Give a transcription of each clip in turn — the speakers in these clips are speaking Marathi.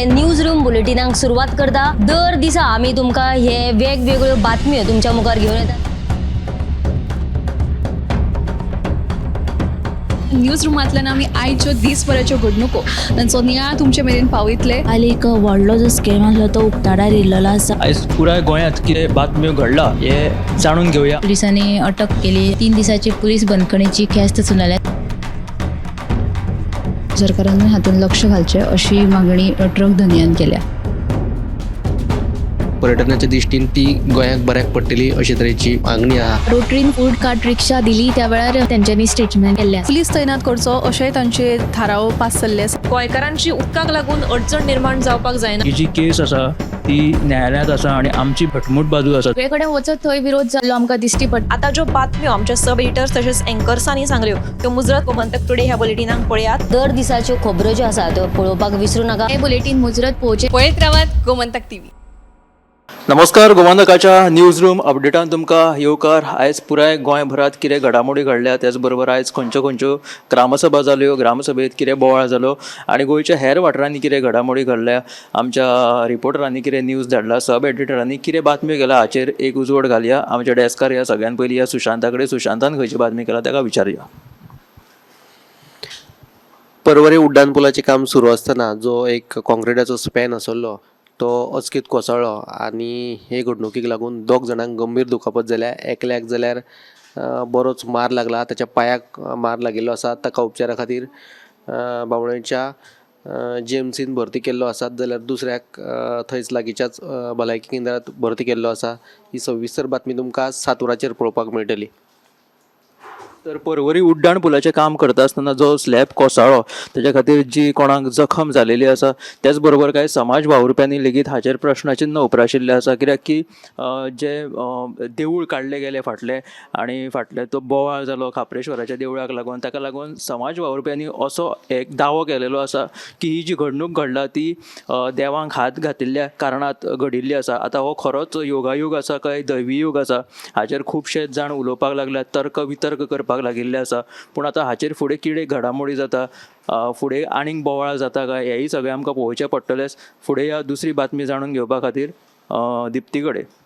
न्यूज रूम बुलेटिनाक सुरुवात करता। दर दिसा आम्ही तुमका हे वेगवेगळ्यो बातम्यो तुमच्या मुखार घेऊन येतात। न्यूज रूमांतल्यान आमी आयच्यो दिसभराच्यो घडणुको तांचो नियाळ तुमचे मेरेन पावयतले। आली एक व्हडलो जो स्कॅम आसलो तो उक्ताडार येयल्लो आसा। आयज पुराय गोंयांत कितें बातम्यो घडला हे जाणून घेवया। पुलिसांनी अटक केली। 3 दिसाची पुलीस बंदखणीची ख्यास्त सुनायल्या। सरकारान हातून लक्ष घालचें अशी मागणी ट्रक धन्यान केल्या। पर्यटनाच्या दृश्टीन ती गोंयाक बऱ्याक पडटली अशे तरेची मागणी आहा। रोटरीन फूड कार्ट रिक्षा दिली त्या वेळार त्यांच्यानी स्टेटमेंट केल्ले। पुलीस तैनात करचो अशेंय तांचे थाराव पास जाल्ले आसा। गोंयकारांची उदकाक लागून अडचण निर्माण जावपाक जायना। ही जी केस आसा ती न्यायालयांत आसा आणि आमची भटमूट बाजू आसा। सगळे कडेन वचत थंय विरोध जाल्लो आमकां दिश्टी पडटा। आता ज्यो बातम्यो आमच्या सब एडिटर्स तशेंच अँकर्सांनी सांगल्यो त्यो मुजरत गोमंतक टुडे ह्या बुलेटिनाक पळयात। दर दिसाच्यो खबरो ज्यो आसा त्यो पळोवपाक विसरू नका। हे बुलेटिन मुजरत पोवचे पळयत रावात गोमंतक टीव्ही। नमस्कार, गोमंतकाच्या न्यूज रूम अपडेटान तुमकां येवकार। आयज पुराय गोंयभरात कितें घडामोडी घडल्या त्याच बरोबर आयज खंयच्यो खंयच्यो ग्रामसभा जाल्यो, ग्रामसभेत कितें बोवाळ जालो आणि गोंयच्या हेर वाठारांनी कितें घडामोडी घडल्या, आमच्या रिपोर्टरांनी कितें न्यूज धाडला, सब एडिटरांनी कितें बातम्यो केला हाचेर एक उजवड घालया। आमच्या डेस्कार या सगळ्यान पयलीं या सुशांता कडेन, सुशांतान खंयची बातमी केला ताका विचारया। पर्वरी उड्डाण पुलाचें काम सुरू आसतना जो एक कॉन्क्रिटाचो स्पॅन आसलो तो अचकीत कोसळ्ळो आनी हे घडणुकीक लागून 2 जाणांक गंभीर दुखापत जाल्या। एकल्याक जाल्यार बरोच मार लागला, ताच्या पांयाक मार लागिल्लो आसा। ताका उपचारा खातीर बावळेच्या जेएमसीन भरती केल्लो आसा, जाल्यार दुसऱ्याक थंयच लागींच्याच भलायकी केंद्रांत भरती केल्लो आसा। ही सविस्तर बातमी तुमकां सातुराचेर पळोवपाक मेळटली। तर पर्वरी उड्डाण पुलाचें काम करता आसतना जो स्लॅब कोसळ्ळो तेच्या खातीर जी कोणाक जखम जालेली आसा त्याच बरोबर कांय समाज वावुरप्यांनी लेगीत हाचेर प्रश्नचिन्ह उप्राशिल्लें आसा। कित्याक की जे देवूळ काडले गेले फाटले आनी फाटले तो बोवाळ जालो खापरेश्वराच्या देवळाक लागून, ताका लागून समाज वावुरप्यांनी असो एक दावो केलेलो आसा की ही जी घडणूक घडला ती देवांक हात घातिल्ल्या कारणात घडिल्ली आसा। आतां हो खरोच योगायोग आसा काय दैवीयोग आसा हाचेर खुबशे जाण उलोवपाक लागल्यात, तर्क वितर्क करपाक लागिल्ले आसा। पूण आतां हाचेर फुडें कितें घडामोडी जाता, फुडें आनीक बोवाळ जाता काय हेंय सगळें आमकां पळोवचें पडटलें। फुडें ह्या दुसरी बातमी जाणून घेवपा खातीर दिप्ती कडेन।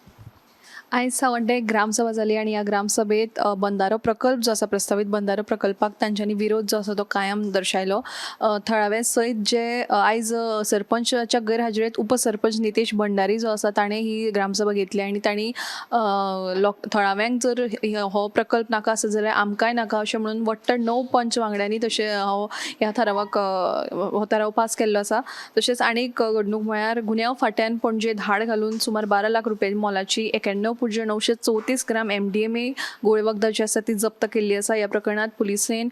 आयज सावड्डे ग्रामसभा जाली आणि या ग्रामसभेत बंधारो प्रकल्प जो आसा, प्रस्तावित बंधारो प्रकल्पाक तांच्यांनी विरोध जो आसा तो कायम दर्शायलो। थळावे सयत जे आयज सरपंचाच्या गैरहाजिरेत उपसरपंच नितेश भंडारी जो आसा ताणें ही ग्रामसभा घेतली आणि तांणी थळाव्यांक जर हो प्रकल्प नाका आसा जाल्यार आमकांय नाका अशें म्हणून वट्ट 9 पंच वांगड्यांनी तशें ह्या थारावाक हो थाराव पास केल्लो आसा। तशेंच आनीक घडणूक म्हळ्यार गुन्यांव फाट्यान पणजे धाड घालून सुमार 12 लाख रुपये मोलाची 91.934 ग्राम MDMA गोळे वखद जी आसा ती जप्त केल्ली आसा। ह्या प्रकरणात पुलिसेन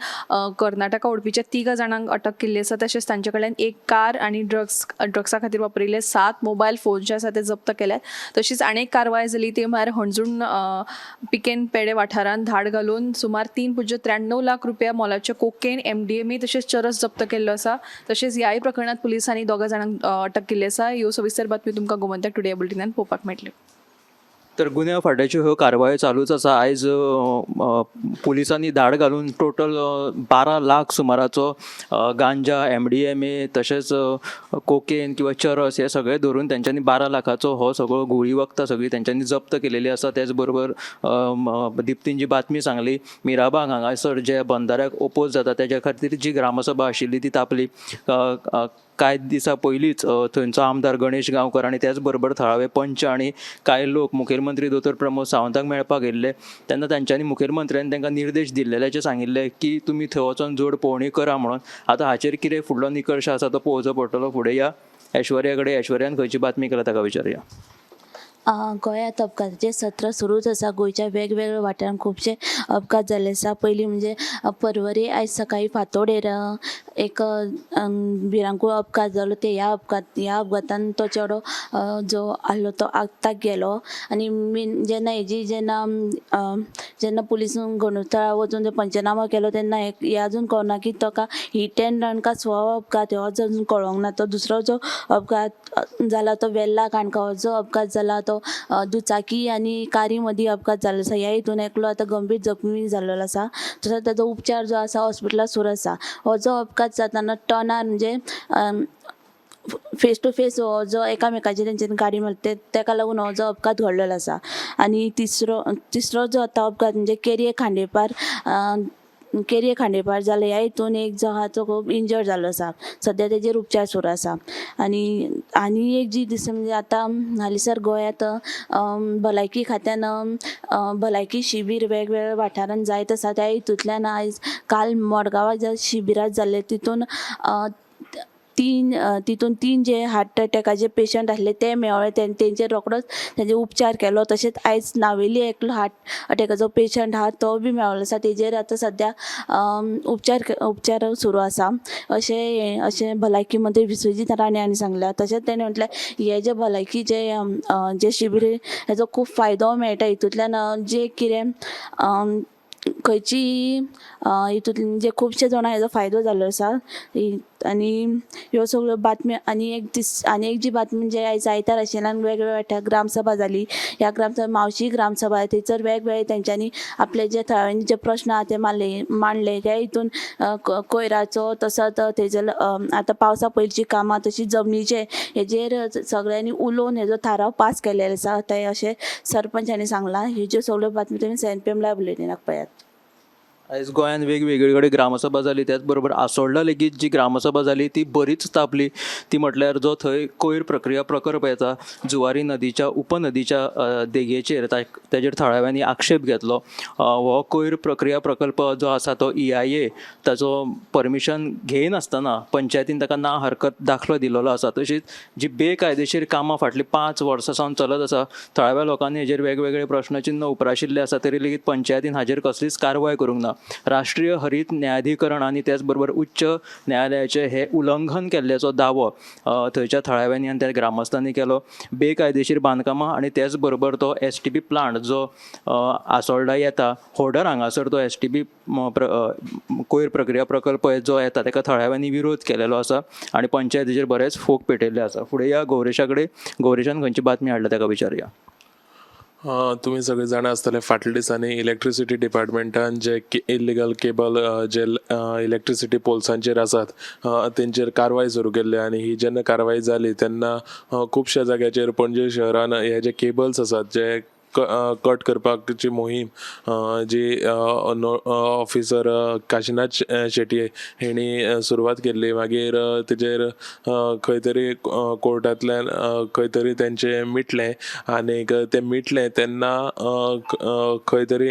कर्नाटका ओडपीच्या 3 जाणांक अटक केल्ली आसा। तशेंच तांचे कडल्यान एक कार आणि ड्रग्सा खातीर वापरिल्ले 7 मोबायल फोन जे आसा ते जप्त केल्यात। तशीच आनीक कारवाय जाली ती म्हळ्यार हणजूण पिकेन पेडे वाठारांत धाड घालून सुमार 3.93 लाख रुपया मोलाचे कोकेन, MDMA तशेंच चरस जप्त केल्लो आसा। तशेंच ह्याय प्रकरणात पुलिसांनी 2 जाणांक अटक केल्ली आसा। ह्यो सविस्तर बातमी तुमकां गोमंतक टुडे बुलेटिनान पळोवपाक मेळटल्यो। तर गुन्यांव फाट्याच्यो ह्यो कारवायो चालूच आसा। आयज पुलिसांनी धाड घालून टोटल 12 लाख सुमाराचो गांजा, MDMA तशेंच कोकेन किंवा चरस हे सगळे धरून तेंच्यांनी 12 लाखाचो हो सगळो गुळी वखदां सगळी तेंच्यांनी जप्त केलेली आसा। त्याच बरोबर दिप्तीन जी बातमी सांगली मिराबाग हांगासर जे बंधाऱ्याक ओपोज जाता तेच्या खातीर जी ग्रामसभा आशिल्ली ती तापली। कांय दिसा पयलींच थंयचो आमदार गणेश गांवकर आनी त्याच बरोबर थळावे पंच आनी कांय लोक मुखेलमंत्री दोतोर प्रमोद सावंताक मेळपाक गेल्ले तेन्ना तांच्यांनी मुखेलमंत्र्यांनी तांकां निर्देश दिल्लेल्याचें सांगिल्लें की तुमी थंय वचून जोड पळोवणी करा म्हणून। आतां हाचेर कितें फुडलो निकश आसा तो पळोवचो पडटलो। फुडें या ऐश्वर्या कडेन, ऐश्वर्यान खंयची बातमी केला ताका विचारया। गोंयांत अपघाताचें सत्र सुरूच आसा। गोंयच्या वेगवेगळ्या वाठारांत खुबशे अपघात जाल्ले आसा। पयलीं म्हणजे पर्वरी आयज सकाळीं फातोडेर एक भिरांकूळ अपघात जालो। ह्या अपघातान तो चेडो जो आसलो तो आगताक गेलो आनी जेन्ना पुलिसान घडणुस्थळार वचून पंचनामा केलो तेन्ना हें अजून कळना की ताका हिट एंड रन काय स्व अपघात हो अजून कळोंक ना। तो दुसरो जो अपघात जाला तो वेल्ला काणका, जो अपघात जाला तो दुचाकी आनी कारी मदीं अपघात जाल्लो आसा। ह्या हितून एकलो आतां गंभीर जखमी जाल्लो आसा। तसोच ताजो उपचार जो आसा हॉस्पिटलांत सुरू आसा। हो जो अपघात जाताना टर्नार म्हणजे फेस टू फेस हो जो एकामेकाची तेंच्यांनी गाडी मारता तेका लागून हो जो अपघात घडलेलो आसा. आनी तिसरो जो आतां अपघात म्हणजे केरये खांडेपार जालो. ह्या हितून एक जो आहा तो खूब इंजर्ड जाल्लो आसा. सद्या तेजेर उपचार सुरू आसा. आनी एक जी दिसता म्हणजे आतां हालीसर गोंयांत भलायकी खात्यान भलायकी शिबीर वेगवेगळ्या वाठारांत जायत आसा. त्या हितूंतल्यान काल मडगांवां ज्या शिबिरांत जाल्ले तितून तीन जे हार्ट अटॅकाचे पेशंट आसले ते मेळ्ळे. तेंचेर रोखडोच तेंचे उपचार केलो. तशेंच आयज नावेली एकलो हार्ट अटॅकाचो पेशंट आहा तो बी मेळ्ळो आसा. तेजेर आतां सद्या उपचार सुरू आसा अशें भलायकी मंत्री विश्वजीत राणे हांणी सांगलां. तशेंच तेणें म्हटलें हे जे भलायकी जे शिबीर हेजो खूब फायदो मेळटा. हितूंतल्यान जे कितें खंयची हितूंतल्यान जे खुबशे जाणां हेजो फायदो जाल्लो आसा. आनी ह्यो सगळ्यो बातम्यो आनी एक जी बातमी म्हणजे आयज आयतार आशिल्ल्यान वेगवेगळ्या वाठारांत ग्रामसभा जाली. ह्या ग्रामसभा मावशी ग्रामसभा थंयसर वेगवेगळे तेंच्यांनी आपले जे थळाव्यांनी जे प्रश्न आहा ते मांडले. त्या हितून कोयराचो तसोच थंयसर आतां पावसा पयलींची कामां तशीच जमनीचे हेजेर सगळ्यांनी उलोवन हेजो थाराव पास केलेलो आसा ते अशें सरपंचांनी सांगलां. ह्यो ज्यो सगळ्यो बातम्यो तुमी CNPM लायव्ह बुलेटिनाक पळयात. आयज गोंयांत वेगवेगळे कडेन ग्रामसभा जाली. त्याच बरोबर आसोळडा लेगीत जी ग्रामसभा जाली ती बरीच तापली. ती म्हटल्यार जो थंय कोयर प्रक्रिया प्रकल्प येता जुवारी नदीच्या उपनदीच्या देगेचेर तेजेर थळाव्यांनी आक्षेप घेतलो. हो कोयर प्रक्रिया प्रकल्प जो आसा तो EIA ताचो परमिशन घेयनासतना पंचायतीन ताका ना हरकत दाखलो दिलेलो आसा. तशीच जी बेकायदेशीर कामां फाटलीं 5 वर्सां सावन चलत आसा. थळाव्या लोकांनी हेजेर वेगवेगळे प्रश्नचिन्ह उपराशिल्ले आसा तरी लेगीत पंचायतीन हाजेर कसलीच कारवाय करूंक ना. राष्ट्रीय हरीत न्यायाधिकरण आनी त्याच बरोबर उच्च न्यायालयाचे हे उल्लंघन केल्ल्याचो दावो थंयच्या थळाव्यांनी आनी त्या ग्रामस्थांनी केलो. बेकायदेशीर बांदकामां आनी त्याच बरोबर तो STP प्लांट जो आसोळडा येता होडर हांगासर तो STP कोयर प्रक्रिया प्रकल्प जो येता ताका थळाव्यांनी विरोध केलेलो आसा आनी पंचायतीचेर बरेच फोग पेटयल्ले आसा. फुडें या गौरेशा कडेन गौरेशान खंयची बातमी हाडल्या ताका विचारया. तुम्ही सगळे जाणा आसतले फाटल्या दिसांनी इलेक्ट्रिसिटी डिपार्टमेंटान जे इल्लिगल केबल जे इलेक्ट्रिसिटी पोल्सांचेर आसात तेंचेर कारवाय सुरू केल्ली. आनी ही जेन्ना कारवाय जाली तेन्ना खुबश्या जाग्याचेर पणजे शहरान हे जे केबल्स आसात जे कट करपाची मोहीम जी ऑफिसर काशिनाथ शेटये हेणी सुरवात केल्ली. मागीर तेजेर खंय तरी कोर्टांतल्यान खंय तरी तेंचें मिटलें आनीक तें मिटलें तेन्ना खंय तरी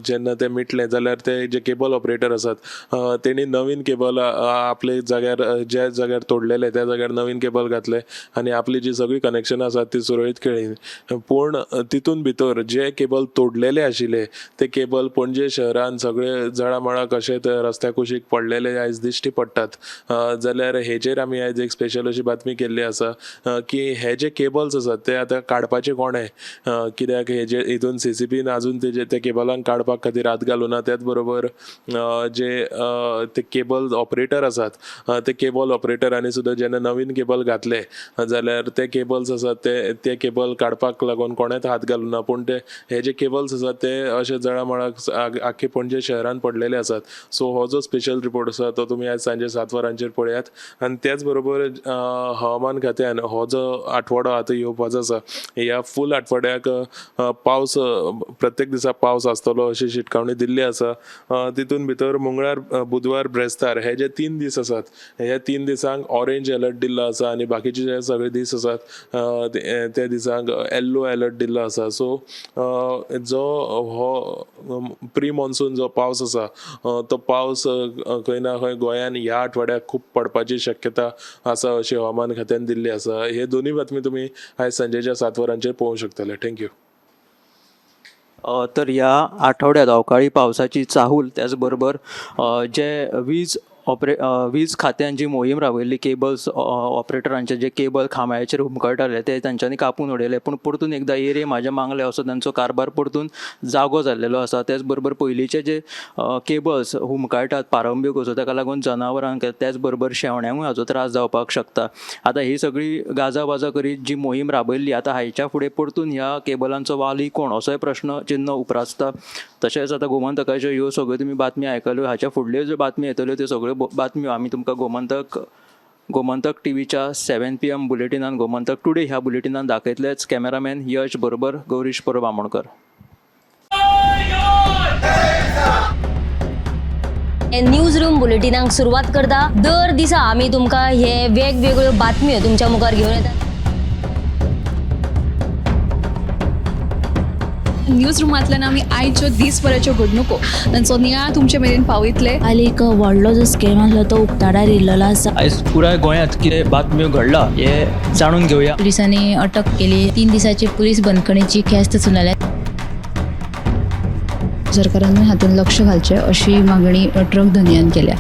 जेन्ना तें मिटलें जाल्यार ते जे केबल ऑपरेटर आसात तेणी नवीन केबल आपले जाग्यार ज्या जाग्यार तोडलेले त्या जाग्यार नवीन केबल घातले आनी आपली जी सगळी कनेक्शनां आसात ती सुरळीत केली. पूण तितून भितर जे केबल तोडलेले आशिल्ले ते केबल पणजे शहरान सगळे जळामळा कशे ते रस्त्या कुशीक पडलेले आयज दिश्टी पडटात. जाल्यार हेजेर आमी आयज एक स्पेशल अशी बातमी केल्ली आसा की हे जे केबल्स आसात ते आतां काडपाचे कोणे, कित्याक हेजे हितून CCPन आजून ते केबलांक काडपाक खातीर हात घालूना. त्याच बरोबर जे ते केबल ऑपरेटर आसात ते केबल ऑपरेटरांनी सुद्दां जेन्ना नवीन केबल घातले जाल्यार ते केबल्स आसात ते केबल काडपाक लागून कोणेच हात घालूना. पूण ते हे जे केबल्स आसात ते अशे जळामळाक आख्खे पणजे शहरान पडलेले आसात. सो हो जो स्पेशल रिपोर्ट आसा तो तुमी आयज सांजे 7 वरांचेर पळयात. आनी त्याच बरोबर हवामान खात्यान हो जो आठवडो आतां येवपाचो आसा ह्या फूल आठवड्याक पावस प्रत्येक दिसा पावस आसतलो अशी शिटकावणी दिल्ली आसा. तितून भितर मंगळार बुधवार ब्रेस्तार हे जे 3 दीस आसात ह्या 3 दिसांक ऑरेंज अलर्ट दिल्लो आसा आनी बाकीचे जे सगळे दीस आसात त्या दिसांक येल्लो अलर्ट दिल्लो आसा. सो जो हो प्री मॉन्सून जो पावस आसा तो पावस खंय ना खंय गोंयान ह्या आठवड्याक खूब पडपाची शक्यता आसा अशी हवामान खात्यान दिल्ली आसा. हे दोनूय बातमी तुमी आयज सांजेच्या 7 वरांचेर पळोवंक शकतले. थँक्यू. तर ह्या आठवड्यात अवकाळी पावसाची चाहूल त्याचबरोबर जे वीज खात्यान जी मोहीम राबयल्ली केबल्स ऑपरेटरांचे जे केबल खांब्याचेर हुमकळटाले ते तांच्यांनी कापून उडयले. पूण परतून एकदां एरे म्हाज्या मागले असो तांचो कारबार परतून जागो जाल्लेलो आसा. त्याच बरोबर पयलींचे जे केबल्स हुमकळटात पारंब्यो कसो ताका लागून जनावरांक त्याच बरोबर शेवण्यांकूय हाचो त्रास जावपाक शकता. आतां ही सगळी गाजावाजा करीत जी मोहीम राबयल्ली आतां हाच्या फुडें परतून ह्या केबलांचो वाली कोण असोय प्रश्न चिन्ह उपरासता. तशेंच आतां गोमंतकाच्यो ह्यो सगळ्यो तुमी बातमी आयकल्यो. हाच्या फुडल्यो ज्यो बातमी येतल्यो त्यो सगळ्यो बातम्यो आमी तुमकां गोमंतक टीव्हीच्या 7 PM बुलेटिनान गोमंतक टुडे ह्या बुलेटिनान दाखयतलेच कॅमेरामॅन यश बरोबर गौरीश परब आमोणकर. न्यूज रूम बुलेटिनाक सुरवात करता. दर दिसा आमी तुमकां हे वेगवेगळ्यो बातम्यो तुमच्या मुखार घेवन येतात. न्यूज रुमांतल्यान आमी आयच्यो दिसभराच्यो घडणुको तांचो नियाळ तुमचे मेरेन पावयतले. आनी एक व्हडलो जो स्कॅम आसलो तो उक्ताडार येयल्लो आसा. आयज पुराय गोंयांत कितें बातम्यो घडला हे जाणून घेवया. पोलिसांनी अटक केली. 3 दिसाची पुलीस बंदखणीची ख्यास्त चलयल्या. सरकारान हातून लक्ष घालचें अशी मागणी ट्रक धनियान केल्या.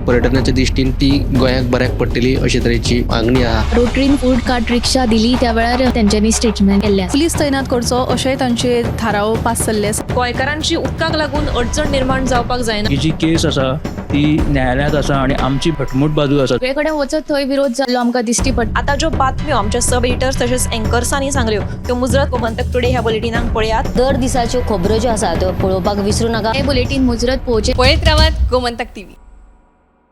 पर्यटनाच्या दिश्टीन ती गोंयाक बऱ्याक पडटली अशे तरेची मागणी आहा. रोटरीन फूड कार्ट रिक्षा दिली त्या वेळार तेंच्यांनी स्टेटमेंट केल्लें. पुलीस तैनात करचो अशेय तांचे थाराव पास जाल्ले आसा. गोंयकारांची उदकाक लागून अडचण निर्माण जावपाक जायना. ही जी केस आसा ती न्यायालयांत आसा आनी आमची भटमूट बाजू आसा. सगळे कडेन वचत थंय विरोध जाल्लो आमकां दिश्टी पडटा. आता ज्यो बातम्यो आमच्या सब एडिटर्स तशेंच अँकर्सांनी सांगल्यो त्यो मुजरत गोमंतक टुडे ह्या बुलेटिनाक पळयात. दर दिसाच्यो खबरो ज्यो आसा त्यो पळोवपाक विसरूं नाका. हे बुलेटिन मुजरत पोवचे. पळयत रावात गोमंतक टीव्ही.